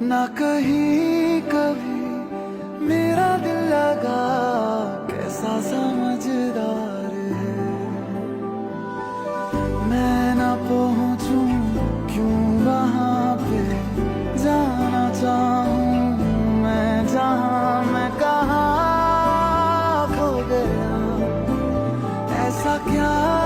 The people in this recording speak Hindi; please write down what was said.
ना कहीं कभी मेरा दिल लगा, कैसा समझदार है। मैं ना पहुंचूं क्यों वहां पे, जाना चाहूं मैं जहां, मैं कहाँ खो गया, ऐसा क्या